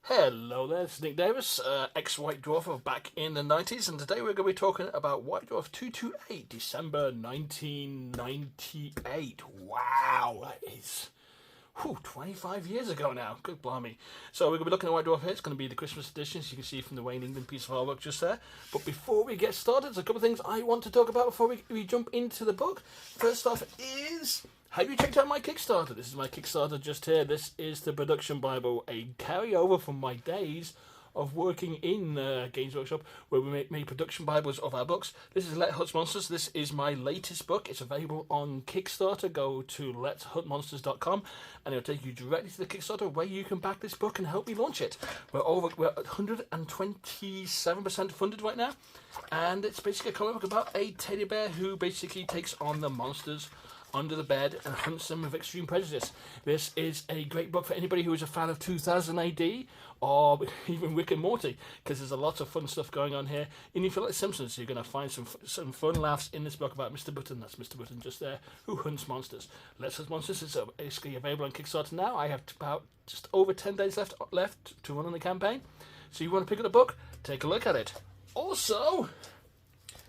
Hello there, this is Nick Davis, ex-White Dwarf back in the 90s, and today we're going to be talking about White Dwarf 228, December 1998. Wow, that is 25 years ago now. Good blimey. So we're going to be looking at White Dwarf here. It's going to be the Christmas edition, as you can see from the Wayne England piece of artwork just there. But before we get started, there's a couple of things I want to talk about before we jump into the book. First off is, have you checked out my Kickstarter? This is my Kickstarter just here. This is the Production Bible, a carryover from my days of working in Games Workshop, where we made production Bibles of our books. This is Let Hunt Monsters. This is my latest book. It's available on Kickstarter. Go to letshuntmonsters.com and it'll take you directly to the Kickstarter where you can back this book and help me launch it. We're at 127% funded right now, and it's basically a comic book about a teddy bear who basically takes on the monsters under the bed and hunts them with extreme prejudice. This is a great book for anybody who is a fan of 2000 AD or even Rick and Morty, because there's a lot of fun stuff going on here. And if you like Simpsons, you're going to find some fun laughs in this book about Mr. Button. That's Mr. Button just there, who hunts monsters. Let's Hunt Monsters is basically available on Kickstarter now. I have about just over 10 days left to run on the campaign. So you want to pick up the book, take a look at it. Also,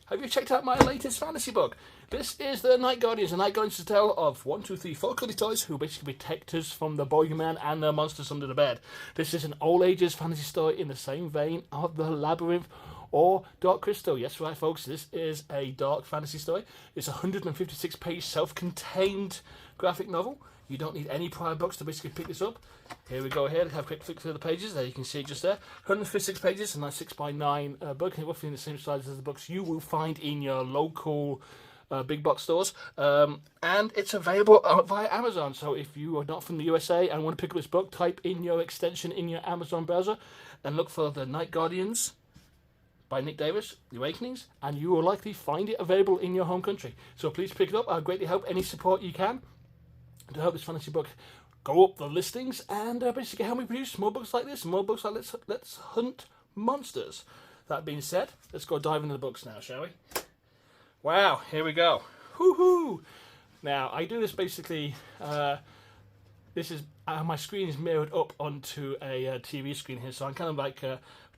have you checked out my latest fantasy book? This is the Night Guardians. The Night Guardians is a tale of 4 cuddly toys who basically protect us from the boogeyman and the monsters under the bed. This is an old ages fantasy story in the same vein of The Labyrinth or Dark Crystal. Yes, right, folks, this is a dark fantasy story. It's a 156-page self-contained graphic novel. You don't need any prior books to basically pick this up. Here we go. Here, have a quick flick through the pages. There you can see it just there. 156 pages, a nice 6x9 book, roughly in the same size as the books you will find in your local big box stores, and it's available via Amazon. So if you are not from the USA and want to pick up this book, type in your extension in your Amazon browser and look for The Night Guardians by Nick Davis, The Awakenings, and you will likely find it available in your home country. So please pick it up. I'll greatly help any support you can to help this fantasy book go up the listings and basically help me produce more books like this, more books like Let's Hunt Monsters. That being said, let's go dive into the books now, shall we? Wow, here we go. Woohoo! Now, I do this basically, this is, my screen is mirrored up onto a TV screen here, so I'm kind of like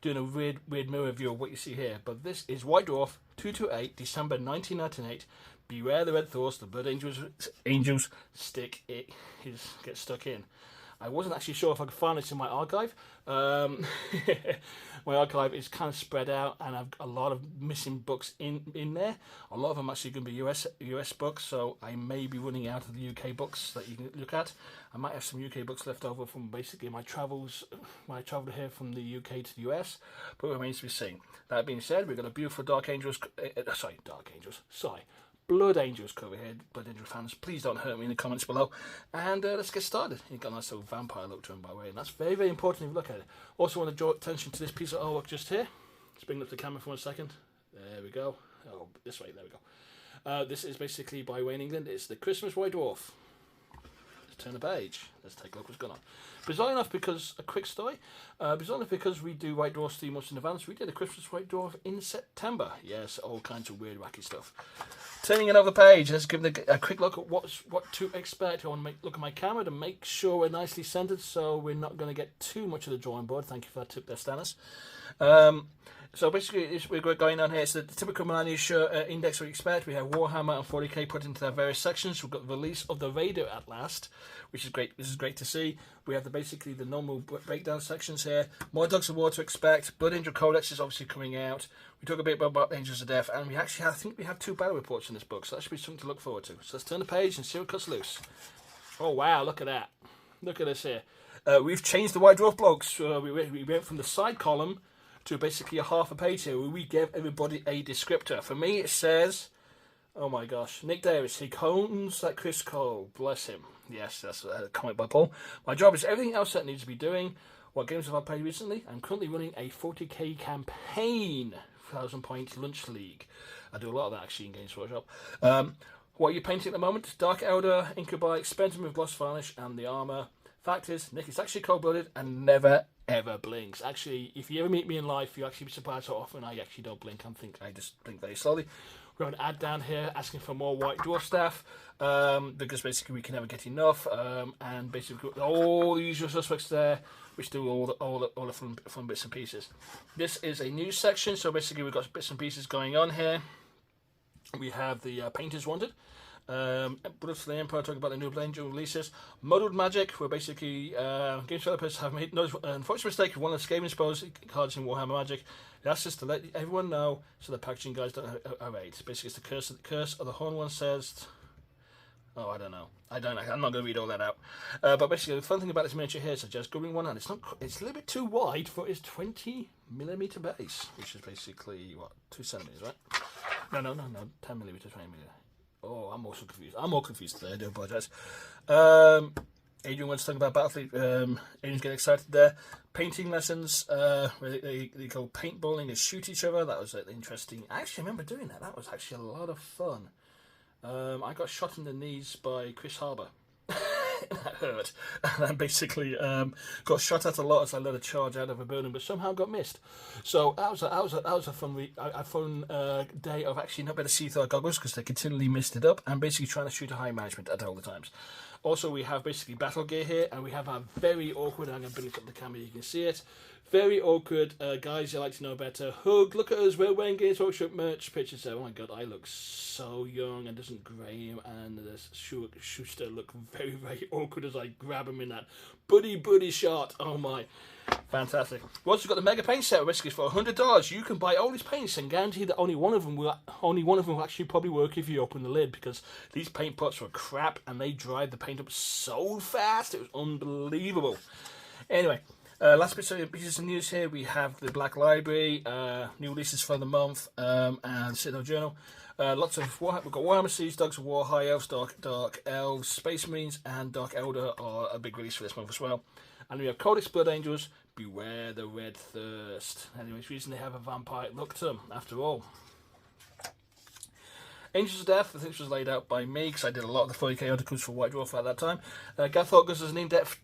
doing a weird mirror view of what you see here. But this is White Dwarf 228, December 1998. Beware the red thorns, the blood angels get stuck in. I wasn't actually sure if I could find this in my archive. My archive is kind of spread out, and I've got a lot of missing books in there. A lot of them actually going to be US books, so I may be running out of the UK books that you can look at. I might have some UK books left over from basically my travels when I travelled here from the UK to the US, but it remains to be seen. That being said, we've got a beautiful Blood Angels cover here. Blood Angel fans, please don't hurt me in the comments below. And let's get started. You've got a nice little vampire look to him, by the way, and that's very, very important if you look at it. Also want to draw attention to this piece of artwork just here. Let's bring up the camera for 1 second. There we go. Oh, this way, there we go. This is basically by Wayne England. It's the Christmas White Dwarf. Let's turn the page. Let's take a look what's going on. Bizarre enough, because a quick story. Bizarre enough, because we do White Dwarfs 3 months in advance. We did a Christmas White Dwarf in September. Yes, all kinds of weird, wacky stuff. Turning another page, let's give a quick look at what to expect. I want to look at my camera to make sure we're nicely centered, so we're not going to get too much of the drawing board. Thank you for that tip there, Stannis. So basically, we're going on here. It's the typical Millennium index we expect. We have Warhammer and 40k put into their various sections. We've got the release of the Raider at last, which is great. This is great to see. We have basically the normal breakdown sections here. More Dogs of War to expect. Blood Angel Codex is obviously coming out. We talk a bit about Angels of Death, and we actually I think we have 2 battle reports in this book, so that should be something to look forward to. So let's turn the page and see what cuts loose. Oh wow, look at that. Look at this here. We've changed the White Dwarf blogs. We went from the side column to basically a half a page here, where we give everybody a descriptor. For me, it says, oh my gosh, Nick Davis, he cones like Chris Cole, bless him. Yes, that's a comment by Paul. My job is everything else that needs to be doing. What games have I played recently? I'm currently running a 40k campaign, 1,000 point lunch league. I do a lot of that actually in Games Workshop. What are you painting at the moment? Dark Eldar, Incubi, Spent with Gloss Varnish and the armour. Fact is, Nick is actually cold-blooded and never ever blinks. Actually, if you ever meet me in life, you'll actually be surprised how often I actually don't blink. I just blink very slowly. We've got an ad down here asking for more White Dwarf staff, because basically we can never get enough, and basically all the usual suspects there. which do all the fun bits and pieces. This is a news section, so basically we've got bits and pieces going on here. We have the Painters Wanted. Blood for the Empire, talking about the new Blood Angel releases. Muddled Magic, where basically game developers have made an unfortunate mistake of one of the Skaven spells cards in Warhammer Magic. They asked us to let everyone know so the packaging guys don't irate. Basically, it's the curse of the Horn One says. Oh, I don't know. I'm not going to read all that out. But basically, the fun thing about this miniature here is a just going one, and it's a little bit too wide for its 20mm base, which is basically what, 2 centimeters, right? No, 10mm, 20mm. Oh, I'm also confused. I'm more confused today. I do apologise. Adrian wants to talk about Battlefleet. Adrian's getting excited there. Painting lessons, where they go paintballing and shoot each other. That was interesting. I actually remember doing that. That was actually a lot of fun. I got shot in the knees by Chris Harbour. That hurt. And I basically got shot at a lot as I led a charge out of a building, but somehow got missed. So that was a fun day of actually not being able to see through our goggles because they continually missed it up, and basically trying to shoot a high management at all the times. Also, we have basically battle gear here, and we have our very awkward. I'm going to bring it up the camera, you can see it. Very awkward, guys. You like to know better. Hug, look at us. We're wearing Games Workshop merch. Pictures there. Oh my god, I look so young. And doesn't Graham and the Schuster look very, very awkward as I grab him in that buddy shot. Oh my, fantastic. We also got the Mega Paint Set, which is for $100. You can buy all these paints and guarantee that only one of them will actually probably work if you open the lid, because these paint pots were crap and they dried the paint up so fast. It was unbelievable. Anyway. Last pieces of news here, we have the Black Library, new releases for the month, and Citadel Journal. Lots of we've got Warhammer Seas, Dogs of War, High Elves, Dark Elves, Space Marines, and Dark Eldar are a big release for this month as well. And we have Codex Blood Angels, Beware the Red Thirst. Anyways, reason they have a vampire look to them, after all. Angels of Death, I think this was laid out by me because I did a lot of the 40k articles for White Dwarf at that time. Gathog is an in-depth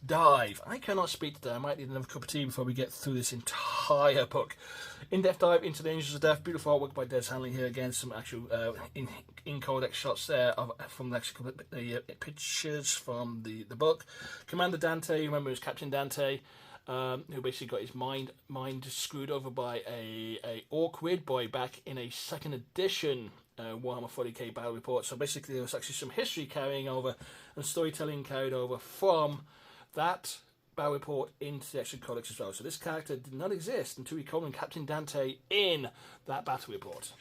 dive. I cannot speak today. I might need another cup of tea before we get through this entire book. In-depth dive into the Angels of Death. Beautiful artwork by Des Hanley here again. Some actual in codex shots there from the actual pictures from the book. Commander Dante, remember it was Captain Dante. Who basically got his mind screwed over by a awkward boy back in a second edition Warhammer 40k battle report. So basically there was actually some history carrying over and storytelling carried over from that battle report into the actual codex as well. So this character did not exist until we called him Captain Dante in that battle report.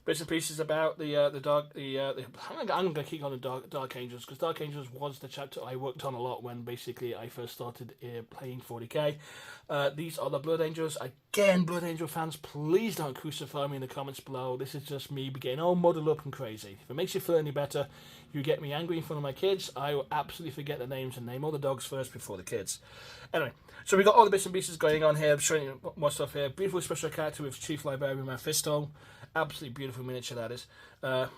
Bits and pieces about the dark. I'm going to keep on the Dark Angels because Dark Angels was the chapter I worked on a lot when basically I first started playing 40k. These are the Blood Angels. Again, Blood Angel fans, please don't crucify me in the comments below. This is just me getting all muddled up and crazy. If it makes you feel any better, you get me angry in front of my kids, I will absolutely forget the names and name all the dogs first before the kids. Anyway, so we got all the bits and pieces going on here. I'm showing you more stuff here. Beautiful special character with Chief Librarian Mephisto. Absolutely beautiful miniature, that is.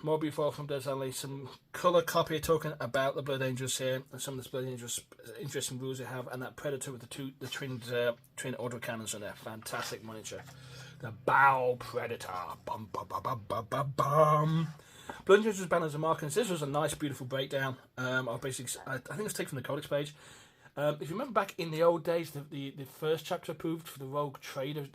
More beautiful from Des Hanley. Some colour copy talking about the Blood Angels here, and some of the Blood Angels interesting rules they have, and that Predator with the twin autocannons on there. Fantastic miniature. The Bow Predator. Bum, bum, bum, bum, bum, bum, bum. Blood Angels banners and markings. This was a nice, beautiful breakdown. I think it was taken from the codex page. If you remember back in the old days, the first chapter approved for the Rogue Trader,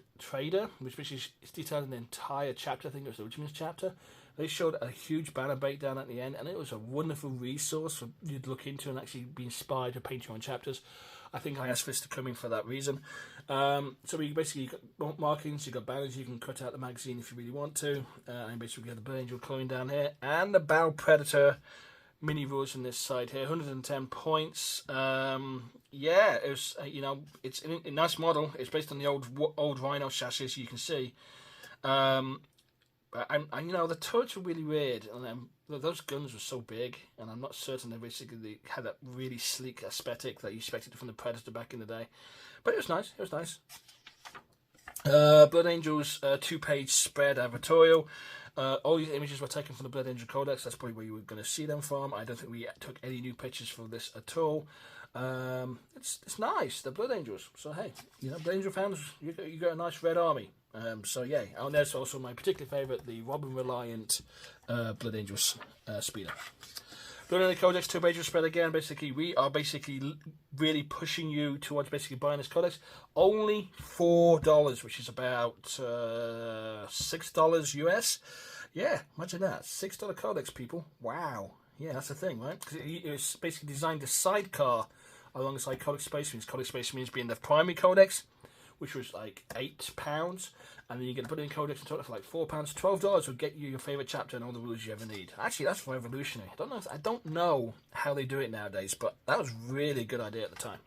which is detailed in the entire chapter. I think it was the Originals chapter. They showed a huge banner breakdown at the end, and it was a wonderful resource for you to look into and actually be inspired to paint your own chapters. I think I asked for this to come in for that reason. So we basically got markings, you've got banners, you can cut out the magazine if you really want to, and basically we have the Blood Angel coin down here, and the Bow Predator mini rules on this side here, 110 points. Yeah, it was, it's a nice model. It's based on the old Rhino chassis, you can see. And the turrets were really weird, and those guns were so big, and I'm not certain they basically had that really sleek aesthetic that you expected from the Predator back in the day. But it was nice. It was nice. Blood Angels 2-page spread editorial. All these images were taken from the Blood Angel Codex. That's probably where you were going to see them from. I don't think we took any new pictures for this at all. It's nice, the Blood Angels. So hey, Blood Angel fans, you got a nice red army. So yeah, and there's also my particular favourite, the Robin Reliant Blood Angels speeder. Going into the Codex 2 major spread again, basically, we are basically really pushing you towards basically buying this Codex. Only $4, which is about $6 US. Yeah, imagine that. $6 Codex, people. Wow. Yeah, that's the thing, right? Because it was basically designed as sidecar alongside Codex Space Marines. Codex Space Marines being the primary Codex, which was like £8, and then you get to put in Codex and total for like £4. $12 would get you your favourite chapter and all the rules you ever need. Actually, that's revolutionary. I don't know how they do it nowadays, but that was really a good idea at the time.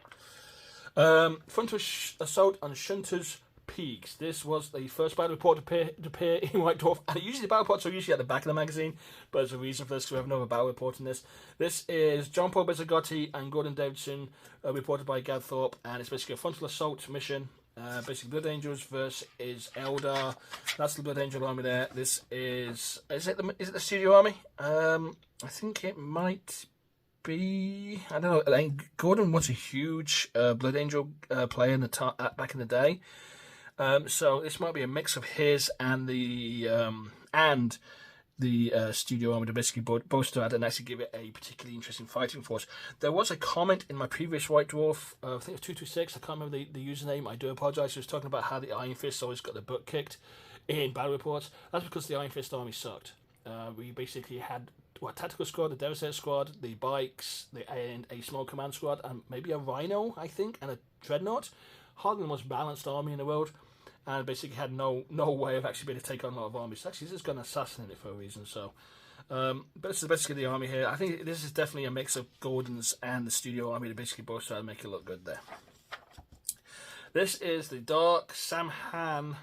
Frontal Assault on Shunter's Peaks. This was the first battle report to appear in White Dwarf, and usually the battle reports are usually at the back of the magazine, but there's a reason for this because we have another battle report in this. This is John Paul Bizzagotti and Gordon Davidson, reported by Gav Thorpe, and it's basically a frontal assault mission. Basically, Blood Angels versus Eldar. That's the Blood Angel army there. This is it the studio army? I think it might be. I don't know. I think Gordon was a huge Blood Angel player in back in the day. So this might be a mix of his and the studio army to basically bolster that and actually give it a particularly interesting fighting force. There was a comment in my previous White Dwarf, I think it was 226, I can't remember the username, I do apologise. He was talking about how the Iron Fist always got their butt kicked in battle reports. That's because the Iron Fist army sucked. We basically had a tactical squad, a Devastator squad, the bikes, and a small command squad, and maybe a Rhino, I think, and a Dreadnought. Hardly the most balanced army in the world. And basically had no way of actually being able to take on a lot of armies. So actually, this is going to assassinate it for a reason. So, but this is basically the army here. I think this is definitely a mix of Gordon's and the studio army to basically both try to make it look good there. This is the Dark Samhan.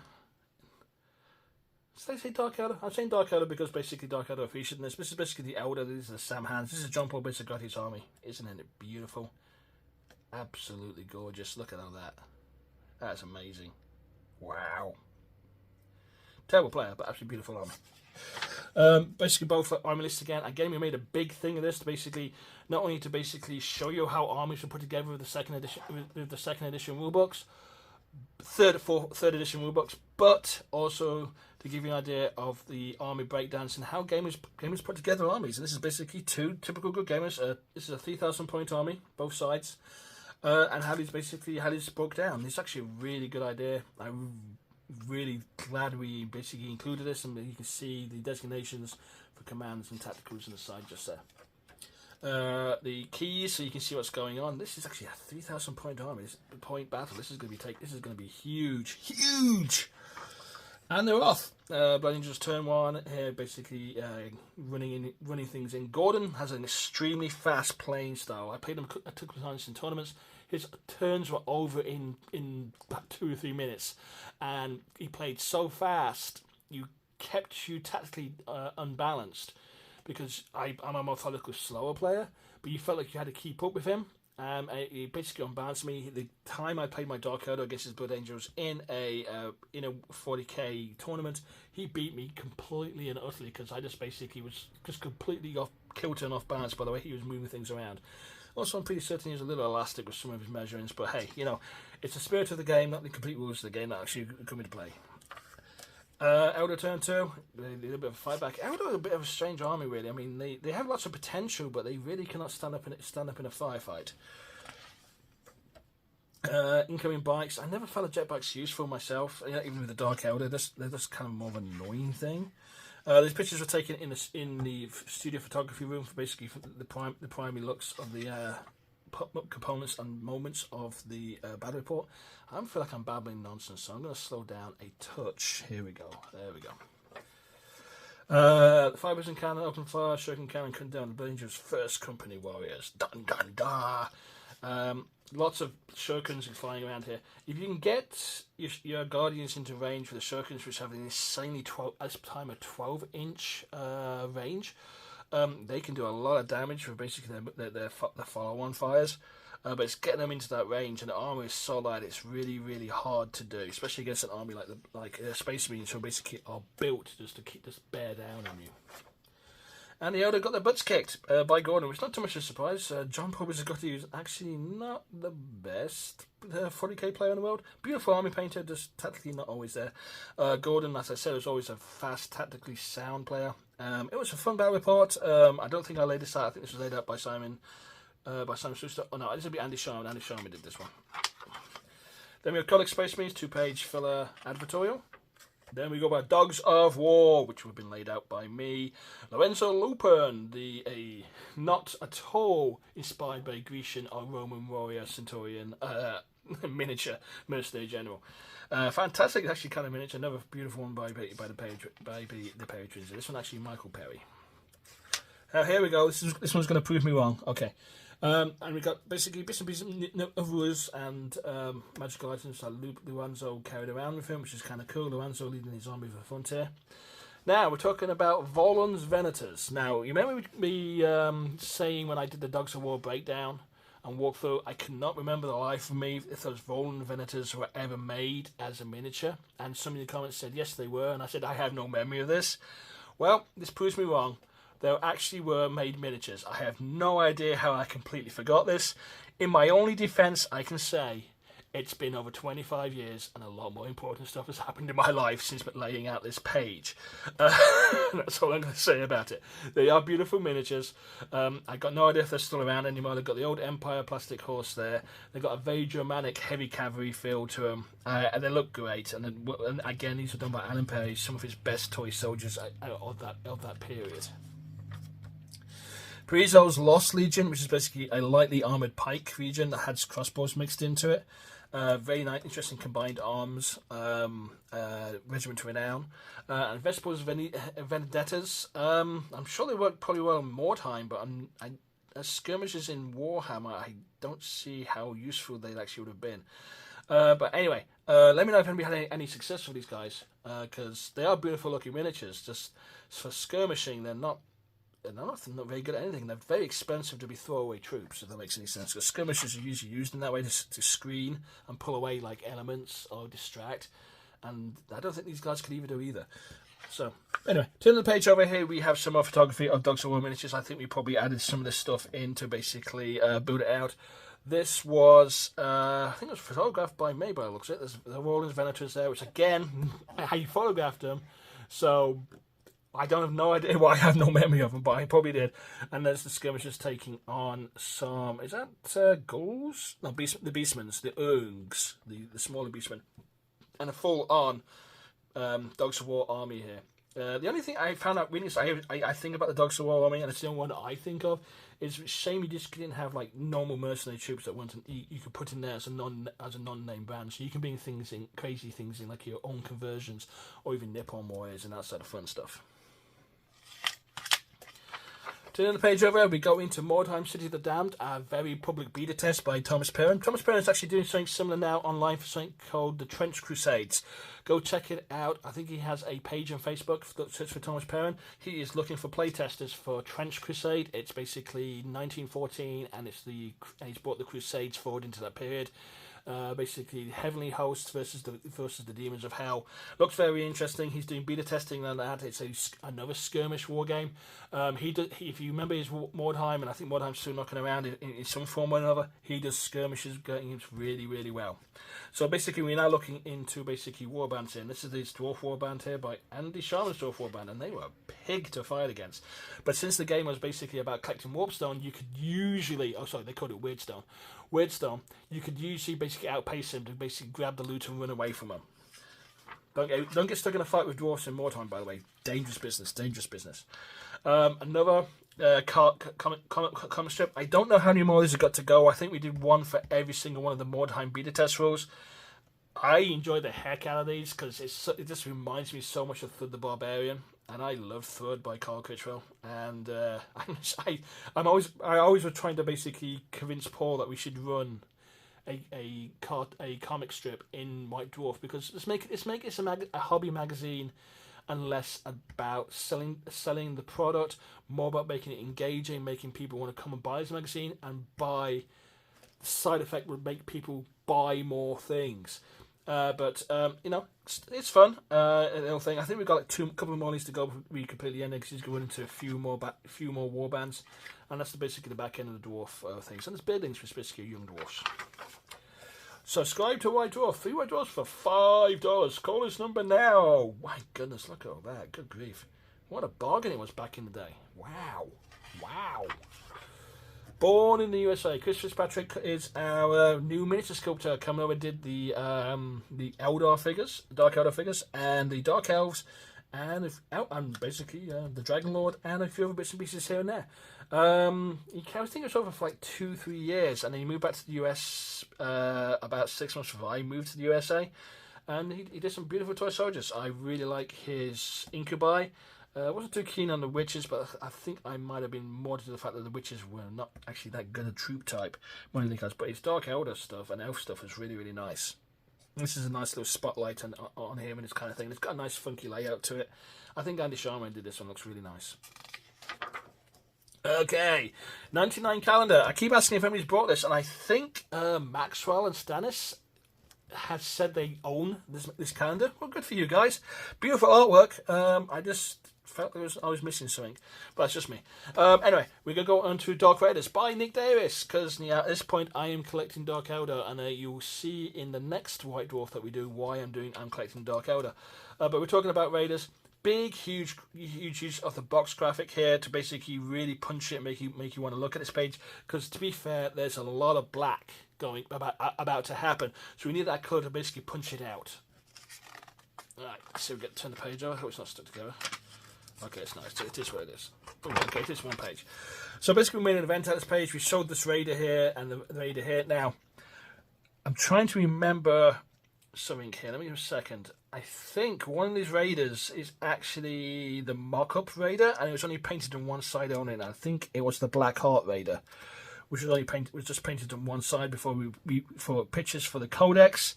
Did I say Dark Elder? I'm saying Dark Elder because basically Dark Elder are featured in this. This is basically the Elder. This is the Samhans. This is John Paul Bizzagotti's army. Isn't it beautiful? Absolutely gorgeous. Look at all that. That's amazing. Wow. Terrible player, but absolutely beautiful army. Basically both army lists again. Again, we made a big thing of this to basically not only to basically show you how armies were put together with the second edition rulebooks, third edition rulebooks, but also to give you an idea of the army breakdowns and how gamers put together armies. And this is basically two typical good gamers. This is a 3,000 point army, both sides. And how these broke down. It's actually a really good idea. I'm really glad we basically included this, and you can see the designations for commands and tacticals on the side just there. The keys, so you can see what's going on. This is actually a 3,000 point army. Point battle. This is going to be huge. And they're off. Blood Angels turn one here, basically running things in. Gordon has an extremely fast playing style. I played him a couple of times in tournaments. His turns were over in about 2 or 3 minutes, and he played so fast. You kept you tactically unbalanced because I'm a methodical, slower player, but you felt like you had to keep up with him. He basically unbalanced me. The time I played my Dark Elder against his Blood Angels in a 40k tournament, he beat me completely and utterly because I just basically was just completely off kilter and off balance by the way he was moving things around. Also, I'm pretty certain he was a little elastic with some of his measurements, but hey, it's the spirit of the game, not the complete rules of the game that actually come into play. Eldar turn 2, they did a bit of a fight back. Eldar are a bit of a strange army, really. I mean, they have lots of potential, but they really cannot stand up in a firefight. Incoming bikes. I never found the jetbikes useful myself, even with the Dark Eldar. They're just kind of more of an annoying thing. These pictures were taken in the studio photography room for basically the primary looks of the components and moments of the battle report. I don't feel like I'm babbling nonsense, so I'm going to slow down a touch. Here we go. There we go. The Fibers cannon, open fire, shuriken cannon, cut down the Blood Angels' first company warriors. Dun dun da. Lots of shurikens flying around here. If you can get your guardians into range with the shurikens, which have an insanely 12-inch range, they can do a lot of damage for basically their follow-on fires. But it's getting them into that range, and the armor is so light it's really, really hard to do, especially against an army like Space Marines, who basically are built just to bear down on you. And the Eldar got their butts kicked by Gordon, which is not too much of a surprise. John Paul Bizzagotti is actually not the best 40k player in the world. Beautiful army painter, just tactically not always there. Gordon, as I said, was always a fast, tactically sound player. It was a fun battle report. I don't think I laid this out. I think this was laid out by Simon Schuster. Oh no, this would be Andy Sharman. Andy Sharman did this one. Then we have Codex Space Marines, 2-page filler editorial. Then we go by Dogs of War, which have been laid out by me. Lorenzo Lupin, not at all inspired by Grecian or Roman warrior centurion miniature mercenary general. Fantastic, actually, kind of miniature. Another beautiful one by the patrons. This one actually Michael Perry. Here we go. This one's going to prove me wrong. Okay. And we got basically bits and pieces of rules and magical items that Lorenzo carried around with him, which is kind of cool. Lorenzo leading his army for the frontier. Now, we're talking about Volans Venators. Now, you remember me saying when I did the Dogs of War breakdown and walkthrough, I could not remember the life of me if those Volan Venators were ever made as a miniature. And some of the comments said, yes, they were. And I said, I have no memory of this. Well, this proves me wrong. There actually were made miniatures. I have no idea how I completely forgot this. In my only defense, I can say it's been over 25 years and a lot more important stuff has happened in my life since laying out this page. That's all I'm going to say about it. They are beautiful miniatures. I got no idea if they're still around anymore. They've got the old Empire plastic horse there. They've got a very dramatic heavy cavalry feel to them. And they look great. And again, these were done by Alan Perry, some of his best toy soldiers of that period. Parizo's Lost Legion, which is basically a lightly armoured pike region that has crossbows mixed into it. Very nice, interesting combined arms, Regiment Renown. And Vespers Vendettas. I'm sure they work probably well in Mordheim, but as skirmishes in Warhammer, I don't see how useful they actually would have been. But anyway, let me know if anybody had any success with these guys, because they are beautiful looking miniatures. Just for skirmishing, they're not very good at anything. They're very expensive to be throwaway troops, if that makes any sense. Because skirmishers are usually used in that way to screen and pull away like elements or distract. And I don't think these guys could even do either. So, anyway, turn the page over here. We have some more photography of Dogs of War miniatures. I think we probably added some of this stuff in to basically build it out. This was, I think it was photographed by me, by the looks of it. There's the Rollins Venators there, which again, I photographed them. So I don't have no idea why I have no memory of them, but I probably did. And there's the skirmishers taking on some, is that ghouls? No, the beastmen, the Urgs, the smaller beastmen. And a full-on Dogs of War army here. The only thing I found out reading this, I think about the Dogs of War army, and it's the only one that I think of, is it's a shame you just didn't have like normal mercenary troops that you could put in there as a non-name brand, so you can bring crazy things in like your own conversions, or even Nippon warriors and that sort of fun stuff. Turning the page over, we go into Mordheim, City of the Damned, a very public beta test by Thomas Perrin. Thomas Perrin is actually doing something similar now online for something called the Trench Crusades. Go check it out. I think he has a page on Facebook. Search for Thomas Perrin. He is looking for playtesters for Trench Crusade. It's basically 1914, and he's brought the Crusades forward into that period. Basically, heavenly hosts versus the demons of hell. Looks very interesting. He's doing beta testing on that. It's another skirmish war game. If you remember his Mordheim, and I think Mordheim's still knocking around in some form or another, he does skirmishes games really, really well. So basically, we're now looking into basically warbands here. And this is this dwarf warband here by Andy Sharman's dwarf warband, and they were a pig to fight against. But since the game was basically about collecting warpstone, you could usually, they called it Weirdstone, you could usually basically outpace him to basically grab the loot and run away from him. Don't get stuck in a fight with dwarfs in Mordheim, by the way. Dangerous business. Another comic strip. I don't know how many more of these have got to go. I think we did one for every single one of the Mordheim beta test rules. I enjoy the heck out of these because it just reminds me so much of Thud the Barbarian, and I love Thud by Carl Critchwell. And I always was trying to basically convince Paul that we should run a comic strip in White Dwarf, because let's make it a hobby magazine, and less about selling the product, more about making it engaging, making people want to come and buy this magazine, and the side effect would make people buy more things. But it's fun. Little thing. I think we've got like a couple more needs to go before we complete the ending, because he's going into a few more war bands, and that's basically the back end of the dwarf things. And there's buildings for basically young dwarfs. Subscribe to White Dwarf. 3 White Dwarfs for $5. Call this number now. My goodness, look at all that. Good grief. What a bargain it was back in the day. Wow. Wow. Born in the USA, Chris Fitzpatrick is our new miniature sculptor. Coming over, did the Eldar figures, the Dark Eldar figures, and the Dark Elves, and basically the Dragon Lord, and a few other bits and pieces here and there. I think it was over for like 2-3 years, and then he moved back to the US about 6 months before I moved to the USA, and he did some beautiful toy soldiers. I really like his Incubi. I wasn't too keen on the witches, but I think I might have been more to the fact that the witches were not actually that good a troop type. One of the guys, but his Dark Elder stuff and Elf stuff is really, really nice. This is a nice little spotlight on him and this kind of thing. It's got a nice funky layout to it. I think Andy Sharman did this one. Looks really nice. Okay, 99 calendar. I keep asking if anybody's brought this, and I think Maxwell and Stannis have said they own this calendar. Well, good for you guys. Beautiful artwork. I just felt I was missing something, but that's just me. Anyway, we're going to go on to Dark Raiders by Nick Davis, because at this point I am collecting Dark Eldar, and you'll see in the next White Dwarf that we do why I'm collecting Dark Eldar. But we're talking about Raiders. Big, huge use of the box graphic here to basically really punch it, make you want to look at this page. Because to be fair, there's a lot of black going about to happen, so we need that colour to basically punch it out. All right, so we get to turn the page over. I hope it's not stuck together. Okay, it's nice. It is what it is. Okay, it is one page. So basically, we made an event out of this page. We showed this raider here and the raider here. Now, I'm trying to remember something here. Let me give a second. I think one of these raiders is actually the mock-up raider, and it was only painted on one side only. And I think it was the Black Heart raider, which was just painted on one side before for pictures for the codex,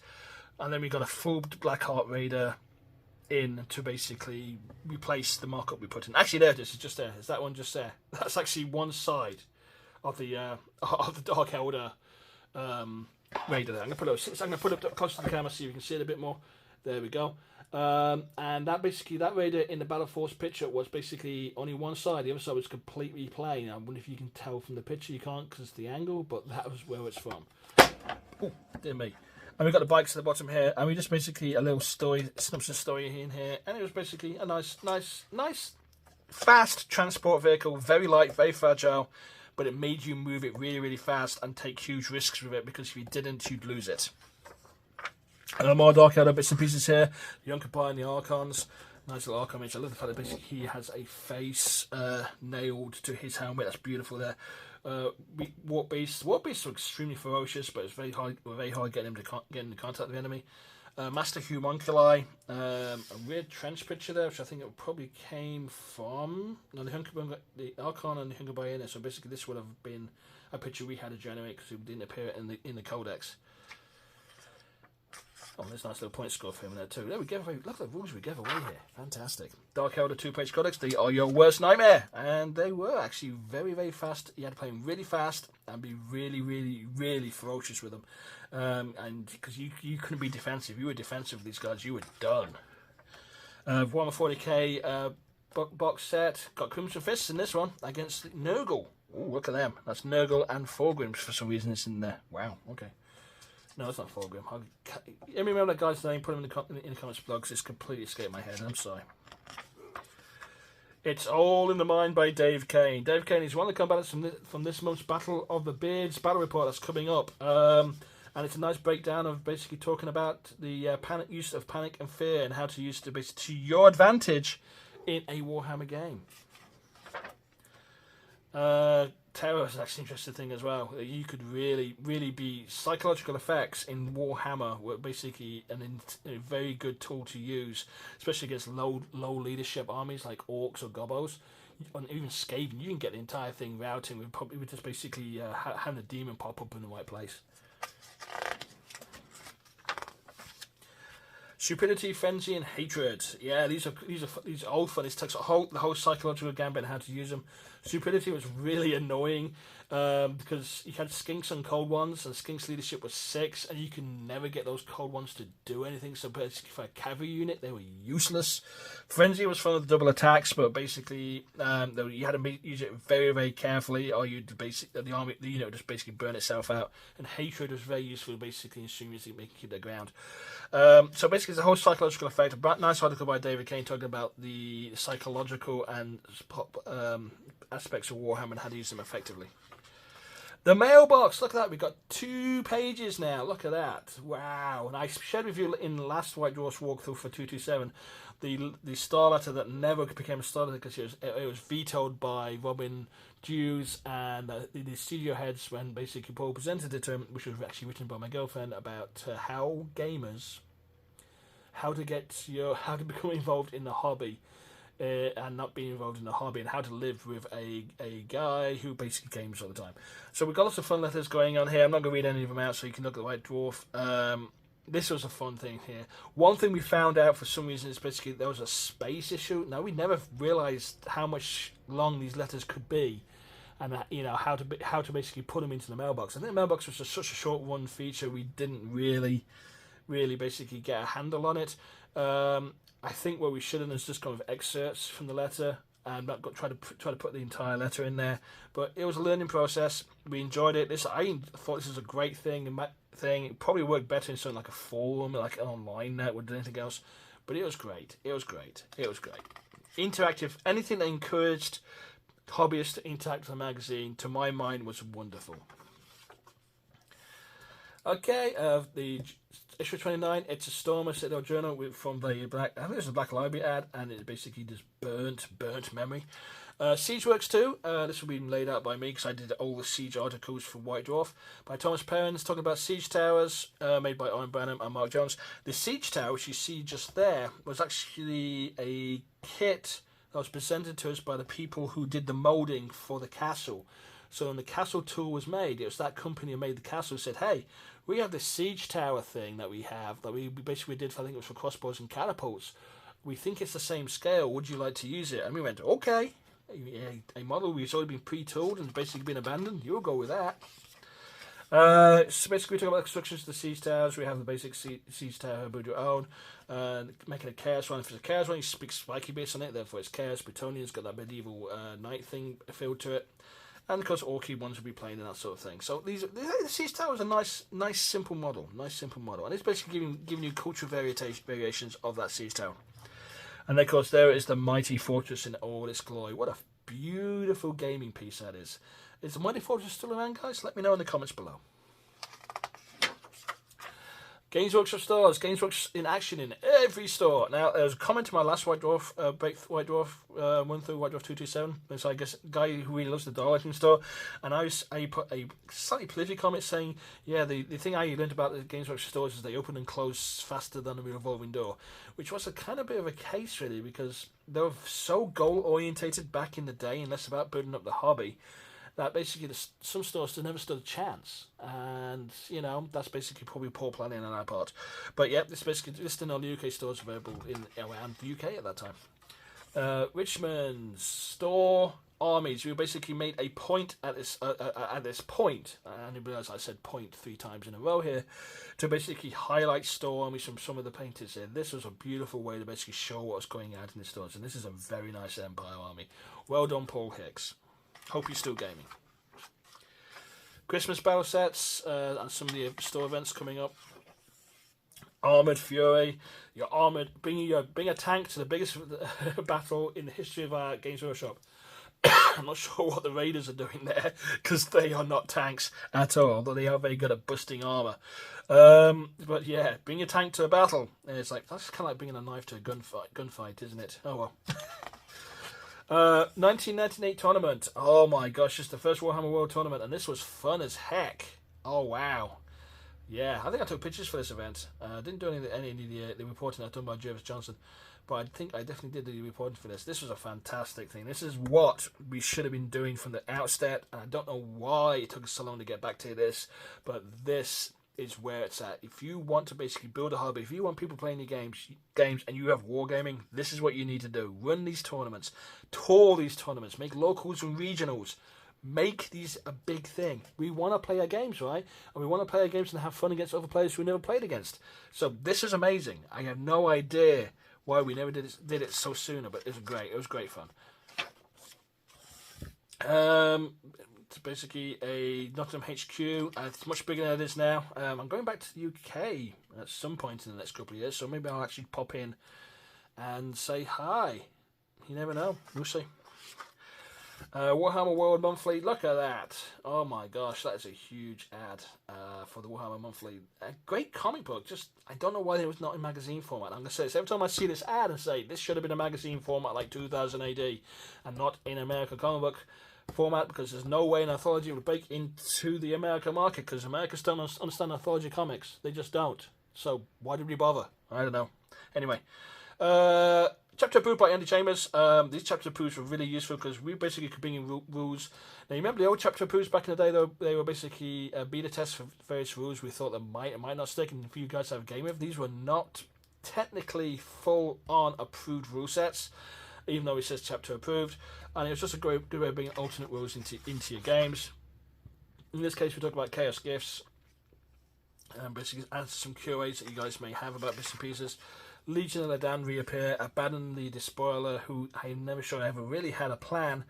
and then we got a full Black Heart raider in to basically replace the mock-up we put in. Actually, there it is. It's just there. Is that one just there? That's actually one side of the Dark Elder raider there. I'm gonna put it up close to the camera so you can see it a bit more. There we go. And that raider in the Battle Force picture was basically only one side. The other side was completely plain. I wonder if you can tell from the picture. You can't because it's the angle, but that was where it's from. Oh, dear me. And we've got the bikes at the bottom here, and we just basically a little synopsis story in here, and it was basically a nice, fast transport vehicle, very light, very fragile, but it made you move it really, really fast and take huge risks with it, because if you didn't, you'd lose it. And more Dark Elder bits and pieces here, the Yunkai and the Archons. Nice little Archon image. I love the fact that basically he has a face nailed to his helmet. That's beautiful there. Warp Beasts are extremely ferocious, but it's very hard getting into contact with the enemy. Master Homunculi, a weird trench picture there, which I think it probably came from the Archon and the Yunkai in it. So basically, this would have been a picture we had to generate because it didn't appear in the codex. Oh, there's a nice little point score for him there too. There we go. Look at the rules we gave away here. Fantastic. Dark Elder 2-page codex. They are your worst nightmare. And they were actually very, very fast. You had to play them really fast and be really, really, really ferocious with them. And because you couldn't be defensive. If you were defensive with these guys, you were done. Warhammer 40k box set. Got Crimson Fists in this one against Nurgle. Oh, look at them. That's Nurgle and Thorgrim. For some reason it's in there. Wow, okay. No, it's not Thorgrim. I remember that guy's name, put him in the comments below because it's completely escaped my head. I'm sorry. It's All in the Mind by Dave Kane. Dave Kane is one of the combatants from this month's Battle of the Beards battle report that's coming up. And it's a nice breakdown of basically talking about the use of panic and fear and how to use it to your advantage in a Warhammer game. Terror is actually an interesting thing as well. You could really, really be psychological effects in Warhammer were basically a very good tool to use, especially against low leadership armies like Orcs or Gobos, and even Skaven. You can get the entire thing routing with just basically having a demon pop up in the right place. Stupidity, Frenzy, and Hatred. Yeah, these are old fun. This takes the whole psychological gambit and how to use them. Stupidity was really annoying because you had Skinks and Cold Ones, and Skinks leadership was 6, and you can never get those Cold Ones to do anything. So basically, for a cavalry unit, they were useless. Frenzy was fun with double attacks, but basically, you had to use it very, very carefully, or you'd the unit would just basically burn itself out. And Hatred was very useful, basically, as soon as you make it the ground. So basically, it's a whole psychological effect. A nice article by David Kane talking about the psychological and aspects of Warhammer and how to use them effectively. The mailbox, look at that, we've got 2 pages now, look at that, wow. And I shared with you in the last White Dwarfs walkthrough for 227 the star letter that never became a star letter because it was vetoed by Robin Dews and the studio heads when basically Paul presented it to him, which was actually written by my girlfriend, about how to become involved in the hobby. And not being involved in the hobby, and how to live with a guy who basically games all the time. So we've got lots of fun letters going on here. I'm not going to read any of them out, so you can look at the White Dwarf. This was a fun thing here. One thing we found out for some reason is basically there was a space issue. Now, we never realised how much long these letters could be, and how to basically put them into the mailbox. I think the mailbox was just such a short one feature, we didn't really basically get a handle on it. I think what we should have done is just gone with excerpts from the letter and not try to put the entire letter in there. But it was a learning process. We enjoyed it. I thought this was a great thing. It probably worked better in something like a forum, like an online net, or anything else. But it was great. It was great. Interactive. Anything that encouraged hobbyists to interact with the magazine, to my mind, was wonderful. Okay, the issue 29, it's a Stormer Citadel journal from the Black. I think it was a Black Library ad, and it basically just burnt memory. Siegeworks 2, this will be laid out by me because I did all the Siege articles for White Dwarf by Thomas Perrins, talking about Siege Towers, made by Owen Branham and Mark Jones. The Siege Tower, which you see just there, was actually a kit that was presented to us by the people who did the moulding for the castle. So when the castle tool was made, it was that company who made the castle who said, hey, we have this Siege Tower thing that we basically did, I think it was for crossbows and catapults. We think it's the same scale. Would you like to use it? And we went, okay. A model which has already been pre-tooled and basically been abandoned. You'll go with that. So basically we talk about the constructions of the Siege Towers. We have the basic Siege Tower, build your own. Making a Chaos one. If it's a Chaos one, you speak spiky bits on it, therefore it's Chaos. Bretonnian's got that medieval knight thing feel to it. And of course, Orky ones will be playing and that sort of thing. So the Siege Tower is a nice simple model. And it's basically giving you cultural variations of that Siege Tower. And of course, there is the Mighty Fortress in all its glory. What a beautiful gaming piece that is. Is the Mighty Fortress still around, guys? Let me know in the comments below. Games Workshop stores. Games Workshop in action in every store. Now, there's a comment to my last White Dwarf, White Dwarf 1 through White Dwarf 227. It's, I guess, a guy who really loves the doll item store. And I put a slightly political comment saying, yeah, the thing I learned about the Games Workshop stores is they open and close faster than a revolving door. Which was a kind of bit of a case, really, because they were so goal-orientated back in the day and less about building up the hobby, that basically some stores never stood a chance, and that's basically probably poor planning on our part. But yeah, this basically listing on the UK stores available around the UK at that time. Richmond's store armies. We basically made a point at this point, and you realise I said point 3 times in a row here, to basically highlight store armies from some of the painters here. This was a beautiful way to basically show what was going out in the stores, and this is a very nice Empire army. Well done, Paul Hicks. Hope you're still gaming. Christmas battle sets and some of the store events coming up. Armoured Fury. Your armoured. Bring a tank to the biggest battle in the history of our Games Workshop. I'm not sure what the Raiders are doing there, because they are not tanks at all, although they are very good at busting armour. But yeah, bring a tank to a battle. And it's like, that's kind of like bringing a knife to a gunfight, isn't it? Oh well. 1998 tournament. Oh my gosh, it's the first Warhammer World Tournament, and this was fun as heck. Oh wow. Yeah, I think I took pictures for this event. I didn't do any of the reporting I've done by Jervis Johnson, but I think I definitely did the reporting for this. This was a fantastic thing. This is what we should have been doing from the outset, and I don't know why it took us so long to get back to this, but this is where it's at. If you want to basically build a hobby, if you want people playing your games and you have wargaming, this is what you need to do. Run these tournaments, tour these tournaments, make locals and regionals. Make these a big thing. We want to play our games, right? And we want to play our games and have fun against other players who we never played against. So this is amazing. I have no idea why we never did it so sooner, but it was great. It was great fun. It's basically a Nottingham HQ. It's much bigger than it is now. I'm going back to the UK at some point in the next couple of years, so maybe I'll actually pop in and say hi. You never know. We'll see. Warhammer World Monthly, look at that. Oh my gosh, that is a huge ad for the Warhammer Monthly. A great comic book, just I don't know why it was not in magazine format. I'm going to say this every time I see this ad and say this should have been a magazine format like 2000 AD and not in American comic book format, because there's no way an anthology would break into the American market, because Americans don't understand anthology comics. They just don't. So why did we bother? I don't know. Anyway, chapter approved by Andy Chambers. These chapter approves were really useful because we basically could bring in rules. Now, you remember the old chapter approves back in the day, though? They were basically beta tests for various rules we thought that might not stick, and for you guys to have a game with. These were not technically full-on approved rule sets, even though it says chapter approved. And it was just a good way of bringing alternate rules into your games. In this case, we talk about Chaos Gifts, and basically answer some QAs that you guys may have about bits and pieces. Legion of Ladan reappear, abandon the Despoiler, who I'm never sure ever really had a plan,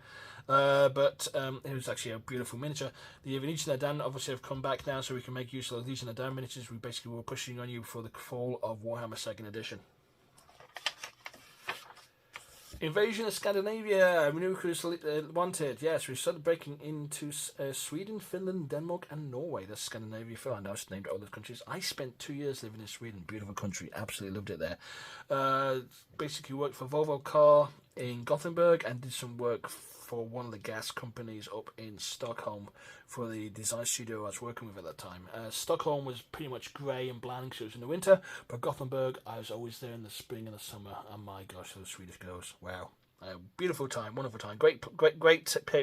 but it was actually a beautiful miniature. The Legion of Ladan obviously have come back now, so we can make use of the Legion of Ladan miniatures we basically were pushing on you for the fall of Warhammer 2nd Edition. Invasion of Scandinavia, we knew we could wanted. Yes, we started breaking into Sweden, Finland, Denmark, and Norway. That's Scandinavia. I know it's named all those countries. I spent 2 years living in Sweden. Beautiful country. Absolutely loved it there. Basically worked for Volvo Car in Gothenburg and did some work for one of the gas companies up in Stockholm for the design studio I was working with at that time. Stockholm was pretty much grey and bland because it was in the winter, but Gothenburg, I was always there in the spring and the summer, and my gosh, those Swedish girls, wow. Beautiful time, wonderful time, great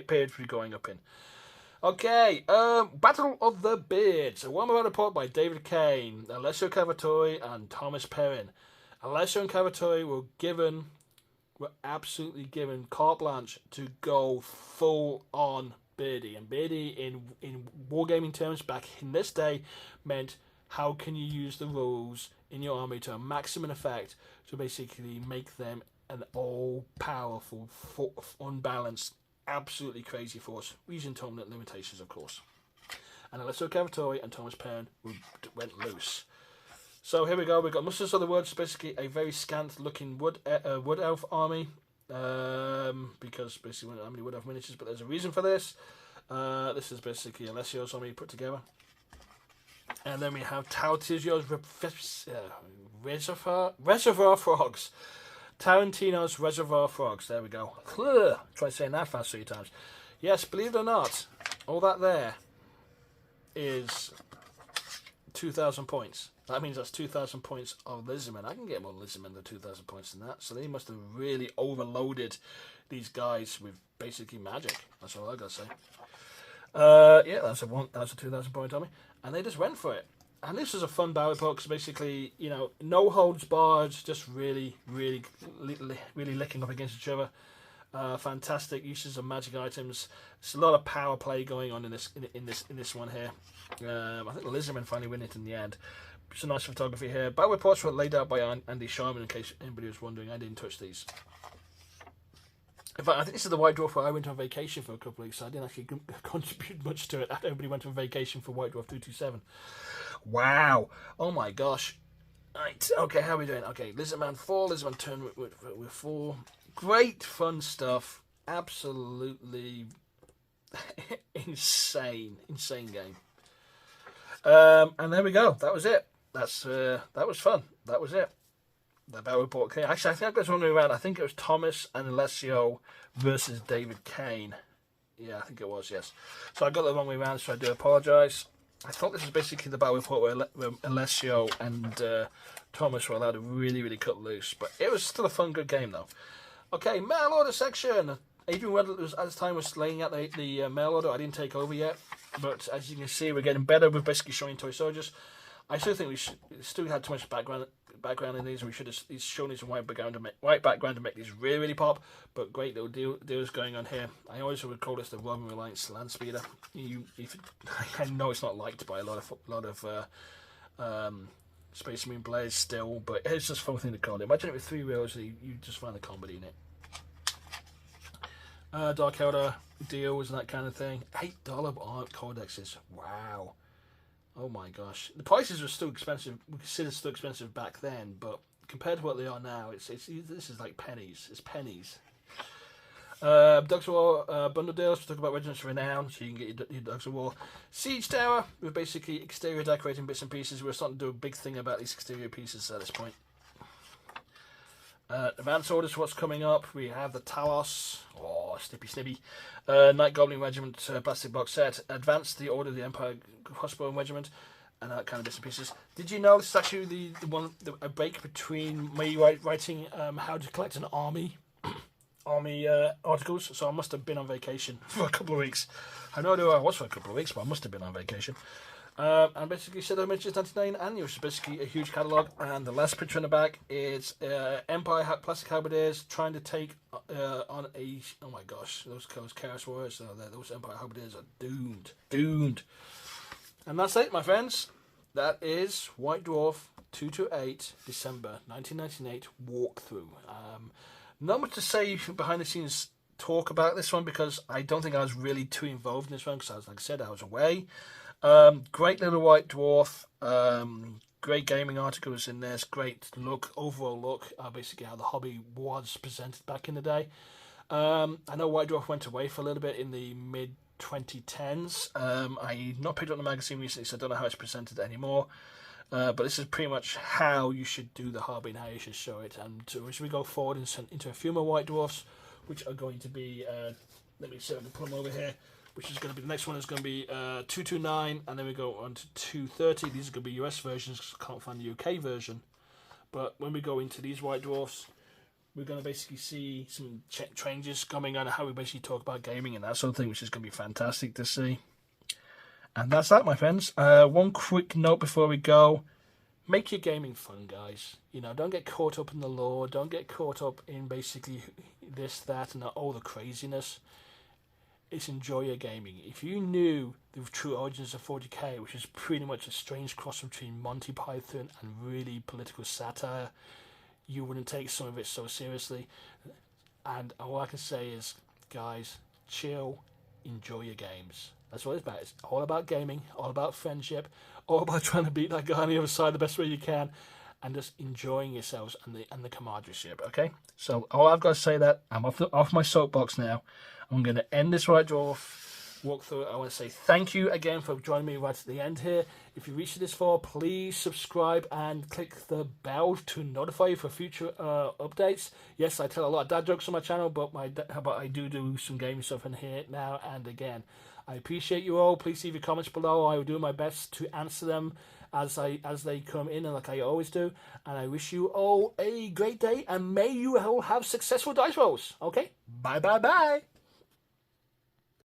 period to be growing up in. Okay, Battle of the Beards, a Warhammer report by David Kane, Alessio Cavatori, and Thomas Perrin. Alessio and Cavatori were absolutely given carte blanche to go full on Beardy. And Beardy in wargaming terms back in this day meant how can you use the rules in your army to a maximum effect to basically make them an all-powerful, unbalanced, absolutely crazy force, using tournament limitations, of course. And Alessio Cavatori and Thomas Perrin went loose. So here we go. We've got Musters of the Woods, basically a very scant-looking wood elf army, because basically we don't have any wood elf miniatures, but there's a reason for this. This is basically Alessio's army put together. And then we have Tarantino's Reservoir Frogs. Tarantino's Reservoir Frogs. There we go. Try saying that fast 3 times. Yes, believe it or not, all that there is 2,000 points. That means that's 2,000 points of Lizardmen. I can get more Lizardmen than 2,000 points than that. So they must have really overloaded these guys with basically magic. That's all I gotta say. Yeah, that's a 2,000 point army, and they just went for it. And this was a fun battle report because basically, you know, no holds barred, just really licking up against each other. Fantastic uses of magic items. There's a lot of power play going on in this one here. I think the Lizardmen finally win it in the end. Some nice photography here. Battle reports were laid out by Andy Sharman, in case anybody was wondering. I didn't touch these. In fact, I think this is the White Dwarf where I went on vacation for a couple of weeks, so I didn't actually contribute much to it. Everybody went on vacation for White Dwarf 227. Wow. Oh my gosh. Right. Okay, how are we doing? Okay, Lizardman 4, Lizardman turn with 4. Great fun stuff. Absolutely insane game. And there we go. That was it. That was fun. That was it. The battle report. Okay. Actually, I think I got one way around. I think it was Thomas and Alessio versus David Kane. Yeah, I think it was, yes. So I got the wrong way around, so I do apologise. I thought this was basically the battle report where Alessio and Thomas were allowed to really cut loose. But it was still a fun, good game, though. Okay, mail order section. Adrian Weddle was, at the time, was laying out the mail order. I didn't take over yet. But as you can see, we're getting better with basically showing toy soldiers. I still think we still had too much background in these, and we should have shown these white background to make these really, really pop. But great little deals going on here. I always would call this the Roman Reliance Land Speeder. I know it's not liked by a lot of Space Marine players still, but it's just a fun thing to call it. Imagine it with 3 wheels, you just find the comedy in it. Dark Eldar deals and that kind of thing. $8 art codexes. Wow. Oh my gosh. The prices were still expensive. We considered still expensive back then, but compared to what they are now, this is like pennies. It's pennies. Dogs of War bundle deals. We talk about Regiments of Renown, so you can get your Dogs of War. Siege Tower with basically exterior decorating bits and pieces. We're starting to do a big thing about these exterior pieces at this point. Advance orders, what's coming up? We have the Talos, Snippy, Night Goblin Regiment plastic box set. Advance the Order of the Empire Crossbow Regiment, and that kind of bits and pieces. Did you know this is actually a break between me writing how to collect an army articles? So I must have been on vacation for a couple of weeks. I know who I was for a couple of weeks, but I must have been on vacation. And basically Shadow Miniatures 99 annual, which is basically a huge catalogue. And the last picture in the back is Empire plastic halberdiers trying to take on a... Oh my gosh, those Chaos Warriors, those Empire halberdiers are doomed. And that's it, my friends. That is White Dwarf 228 December 1998 walkthrough. Not much to say behind the scenes talk about this one, because I don't think I was really too involved in this one, because like I said, I was away. Great little White Dwarf, great gaming articles in this, great overall look, basically how the hobby was presented back in the day. I know White Dwarf went away for a little bit in the mid-2010s. I not picked up the magazine recently, so I don't know how it's presented anymore. But this is pretty much how you should do the hobby and how you should show it. And as we go forward into a few more White Dwarfs, which are going to be, let me see if I can pull them over here, which is going to be, the next one is going to be 229, and then we go on to 230. These are going to be US versions, because I can't find the UK version. But when we go into these White Dwarfs, we're going to basically see some changes coming on, how we basically talk about gaming and that sort of thing, which is going to be fantastic to see. And that's that, my friends. One quick note before we go. Make your gaming fun, guys. Don't get caught up in the lore. Don't get caught up in basically this, that, and all the craziness. It's enjoy your gaming. If you knew the true origins of 40k, which is pretty much a strange cross between Monty Python and really political satire, you wouldn't take some of it so seriously. And all I can say is, guys, chill, enjoy your games. That's what it's about. It's all about gaming, all about friendship, all about trying to beat that guy on the other side the best way you can, and just enjoying yourselves and the camaraderie. Okay? So all I've got to say that I'm off my soapbox now. I'm going to end this White Dwarf walkthrough. I want to say thank you again for joining me right at the end here. If you reached this far, please subscribe and click the bell to notify you for future updates. Yes, I tell a lot of dad jokes on my channel, but I do some gaming stuff in here now and again. I appreciate you all. Please leave your comments below. I will do my best to answer them as they come in, and like I always do. And I wish you all a great day, and may you all have successful dice rolls. Okay? Bye.